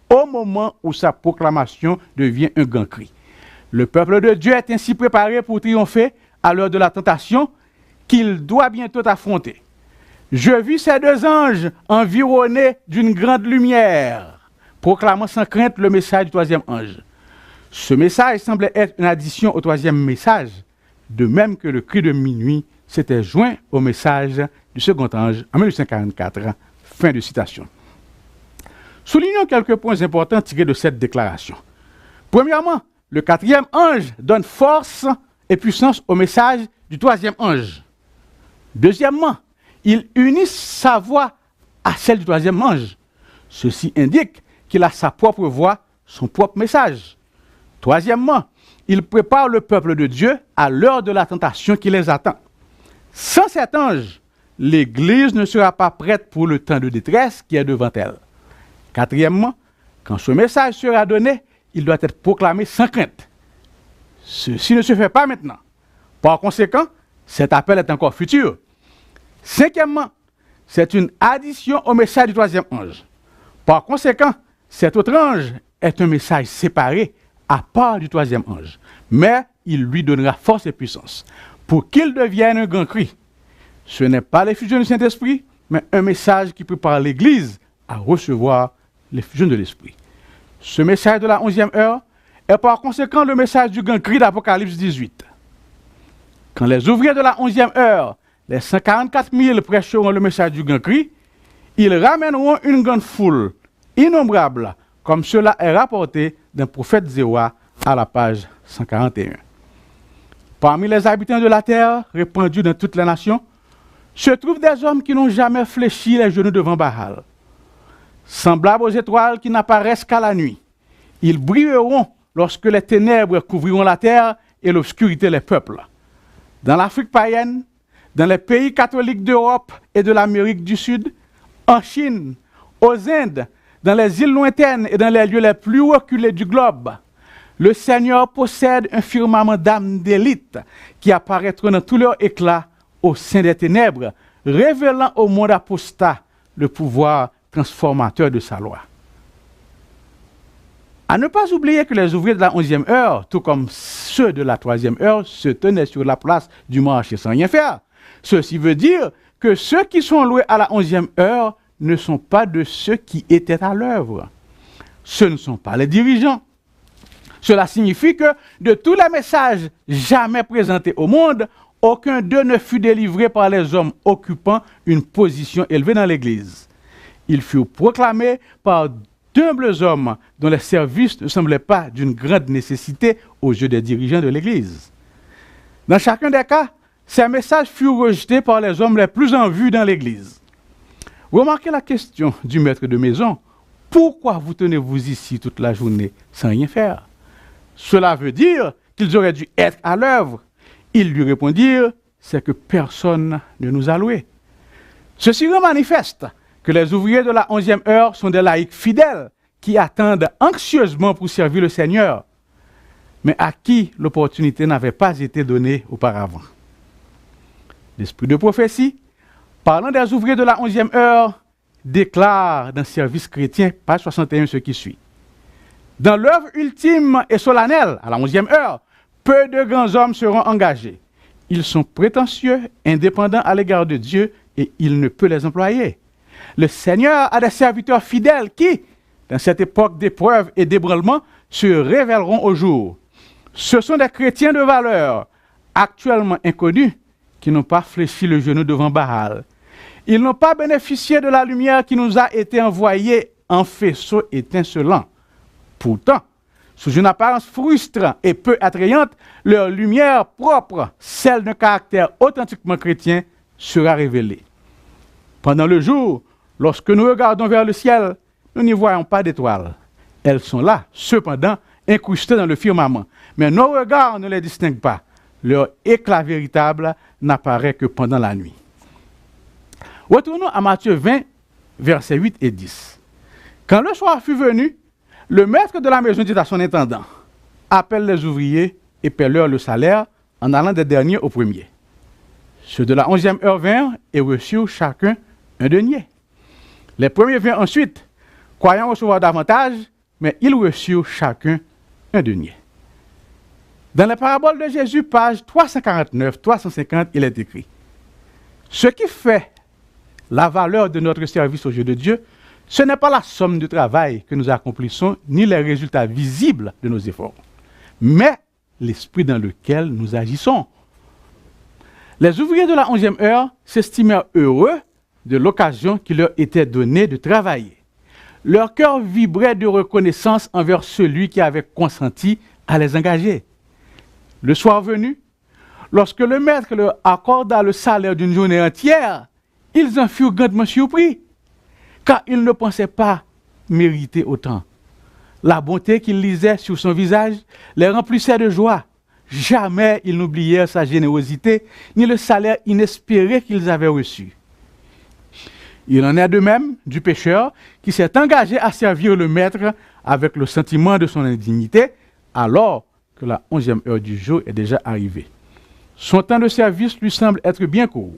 au moment où sa proclamation devient un grand cri. Le peuple de Dieu est ainsi préparé pour triompher à l'heure de la tentation qu'il doit bientôt affronter. Je vis ces deux anges environnés d'une grande lumière, proclamant sans crainte le message du troisième ange. Ce message semblait être une addition au troisième message, de même que le cri de minuit s'était joint au message du second ange en 1844. Fin de citation. Soulignons quelques points importants tirés de cette déclaration. Premièrement, le quatrième ange donne force et puissance au message du troisième ange. Deuxièmement, il unit sa voix à celle du troisième ange. Ceci indique qu'il a sa propre voix, son propre message. Troisièmement, il prépare le peuple de Dieu à l'heure de la tentation qui les attend. Sans cet ange, l'Église ne sera pas prête pour le temps de détresse qui est devant elle. Quatrièmement, quand ce message sera donné, il doit être proclamé sans crainte. Ceci ne se fait pas maintenant. Par conséquent, cet appel est encore futur. Cinquièmement, c'est une addition au message du troisième ange. Par conséquent, cet autre ange est un message séparé à part du troisième ange. Mais il lui donnera force et puissance pour qu'il devienne un grand cri. Ce n'est pas l'effusion du Saint-Esprit, mais un message qui prépare l'Église à recevoir l'effusion de l'Esprit. Ce message de la 11e heure est par conséquent le message du grand cri d'Apocalypse 18. Quand les ouvriers de la 11e heure, les 144 000 prêcheront le message du grand cri, ils ramèneront une grande foule innombrable, comme cela est rapporté d'un prophète Zéwa à la page 141. Parmi les habitants de la terre, répandus dans toutes les nations, se trouvent des hommes qui n'ont jamais fléchi les genoux devant Baal. Semblables aux étoiles qui n'apparaissent qu'à la nuit, ils brilleront lorsque les ténèbres couvriront la terre et l'obscurité les peuples. Dans l'Afrique païenne, dans les pays catholiques d'Europe et de l'Amérique du Sud, en Chine, aux Indes, dans les îles lointaines et dans les lieux les plus reculés du globe, le Seigneur possède un firmament d'âmes d'élite qui apparaîtront dans tout leur éclat au sein des ténèbres, révélant au monde apostat le pouvoir transformateur de sa loi. À ne pas oublier que les ouvriers de la 11e heure, tout comme ceux de la 3e heure, se tenaient sur la place du marché sans rien faire. Ceci veut dire que ceux qui sont loués à la 11e heure ne sont pas de ceux qui étaient à l'œuvre. Ce ne sont pas les dirigeants. Cela signifie que de tous les messages jamais présentés au monde, aucun d'eux ne fut délivré par les hommes occupant une position élevée dans l'Église. Ils furent proclamés par d'humbles hommes dont les services ne semblaient pas d'une grande nécessité aux yeux des dirigeants de l'Église. Dans chacun des cas, ces messages furent rejetés par les hommes les plus en vue dans l'Église. Remarquez la question du maître de maison. Pourquoi vous tenez-vous ici toute la journée sans rien faire? Cela veut dire qu'ils auraient dû être à l'œuvre. Ils lui répondirent, c'est que personne ne nous a loués. Ceci rend manifeste que les ouvriers de la 11e heure sont des laïcs fidèles qui attendent anxieusement pour servir le Seigneur, mais à qui l'opportunité n'avait pas été donnée auparavant. L'esprit de prophétie, parlant des ouvriers de la 11e heure, déclare dans Service chrétien, page 61, ce qui suit. Dans l'œuvre ultime et solennelle, à la 11e heure, peu de grands hommes seront engagés. Ils sont prétentieux, indépendants à l'égard de Dieu et il ne peut les employer. Le Seigneur a des serviteurs fidèles qui, dans cette époque d'épreuve et d'ébranlement, se révéleront au jour. Ce sont des chrétiens de valeur, actuellement inconnus, qui n'ont pas fléchi le genou devant Baal. Ils n'ont pas bénéficié de la lumière qui nous a été envoyée en faisceau étincelant. Pourtant, sous une apparence frustrante et peu attrayante, leur lumière propre, celle d'un caractère authentiquement chrétien, sera révélée. Pendant le jour, lorsque nous regardons vers le ciel, nous n'y voyons pas d'étoiles. Elles sont là, cependant, incrustées dans le firmament. Mais nos regards ne les distinguent pas. Leur éclat véritable n'apparaît que pendant la nuit. Retournons à Matthieu 20, versets 8 et 10. Quand le soir fut venu, le maître de la maison dit à son intendant, « Appelle les ouvriers et paie-leur le salaire en allant des derniers aux premiers. » Ceux de la 11e heure vinrent et reçurent chacun un denier. Les premiers vinrent ensuite, croyant recevoir davantage, mais ils reçurent chacun un denier. Dans la parabole de Jésus, page 349-350, il est écrit, « Ce qui fait la valeur de notre service aux yeux de Dieu, ce n'est pas la somme de travail que nous accomplissons, ni les résultats visibles de nos efforts, mais l'esprit dans lequel nous agissons. » Les ouvriers de la 11e heure s'estimèrent heureux de l'occasion qui leur était donnée de travailler. Leur cœur vibrait de reconnaissance envers celui qui avait consenti à les engager. Le soir venu, lorsque le maître leur accorda le salaire d'une journée entière, ils en furent grandement surpris, car ils ne pensaient pas mériter autant. La bonté qu'ils lisaient sur son visage les remplissait de joie. Jamais ils n'oublièrent sa générosité, ni le salaire inespéré qu'ils avaient reçu. Il en est de même du pécheur qui s'est engagé à servir le maître avec le sentiment de son indignité, alors que la 11e heure du jour est déjà arrivée. Son temps de service lui semble être bien court,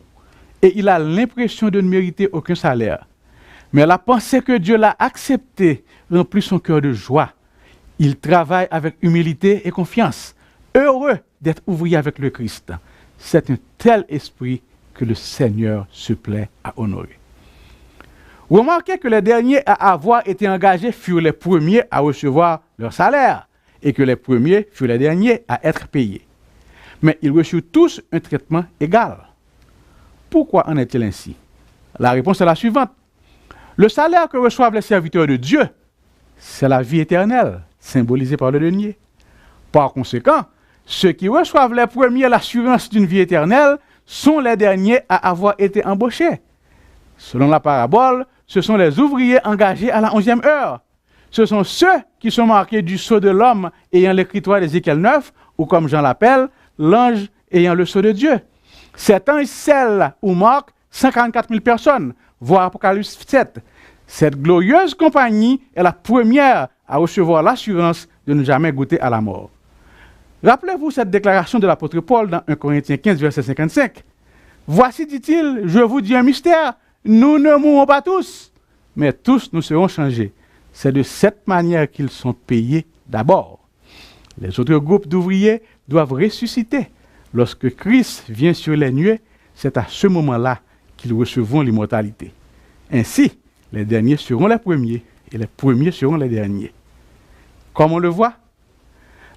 et il a l'impression de ne mériter aucun salaire. Mais la pensée que Dieu l'a accepté remplit son cœur de joie. Il travaille avec humilité et confiance, heureux d'être ouvrier avec le Christ. C'est un tel esprit que le Seigneur se plaît à honorer. Remarquez que les derniers à avoir été engagés furent les premiers à recevoir leur salaire et que les premiers furent les derniers à être payés. Mais ils reçurent tous un traitement égal. Pourquoi en est-il ainsi? La réponse est la suivante. Le salaire que reçoivent les serviteurs de Dieu, c'est la vie éternelle, symbolisée par le denier. Par conséquent, ceux qui reçoivent les premiers l'assurance d'une vie éternelle sont les derniers à avoir été embauchés. Selon la parabole, ce sont les ouvriers engagés à la 11e heure. Ce sont ceux qui sont marqués du sceau de l'homme ayant l'écritoire d'Ézéchiel 9, ou comme Jean l'appelle, l'ange ayant le sceau de Dieu. Cet ange scelle ou marque 144 000 personnes, voire Apocalypse 7. Cette glorieuse compagnie est la première à recevoir l'assurance de ne jamais goûter à la mort. Rappelez-vous cette déclaration de l'apôtre Paul dans 1 Corinthiens 15, verset 55. « Voici, dit-il, je vous dis un mystère, nous ne mourrons pas tous, mais tous nous serons changés. C'est de cette manière qu'ils sont payés d'abord. Les autres groupes d'ouvriers doivent ressusciter. Lorsque Christ vient sur les nuées, c'est à ce moment-là qu'ils recevront l'immortalité. Ainsi, les derniers seront les premiers et les premiers seront les derniers. » Comme on le voit,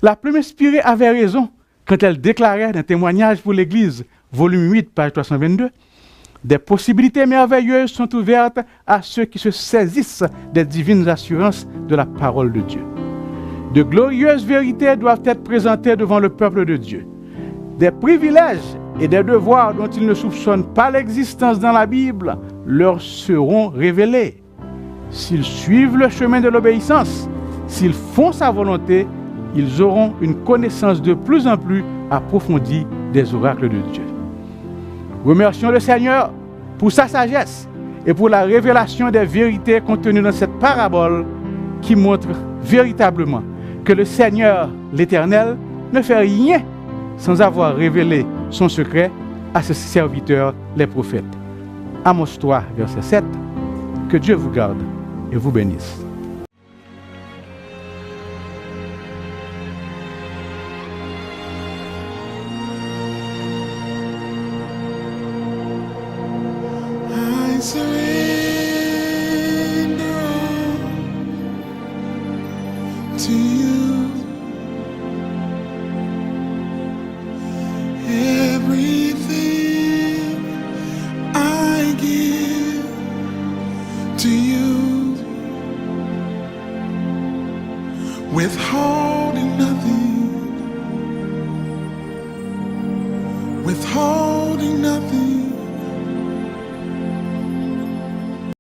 la plume inspirée avait raison quand elle déclarait dans Témoignage pour l'Église, volume 8, page 322, « Des possibilités merveilleuses sont ouvertes à ceux qui se saisissent des divines assurances de la parole de Dieu. De glorieuses vérités doivent être présentées devant le peuple de Dieu. Des privilèges et des devoirs dont ils ne soupçonnent pas l'existence dans la Bible leur seront révélés. S'ils suivent le chemin de l'obéissance, s'ils font sa volonté, ils auront une connaissance de plus en plus approfondie des oracles de Dieu. Remercions le Seigneur pour sa sagesse et pour la révélation des vérités contenues dans cette parabole qui montre véritablement que le Seigneur, l'Éternel, ne fait rien sans avoir révélé son secret à ses serviteurs, les prophètes. Amos 3, verset 7. Que Dieu vous garde et vous bénisse. I surrender all to you. Everything I give to you, withholding nothing, withholding nothing.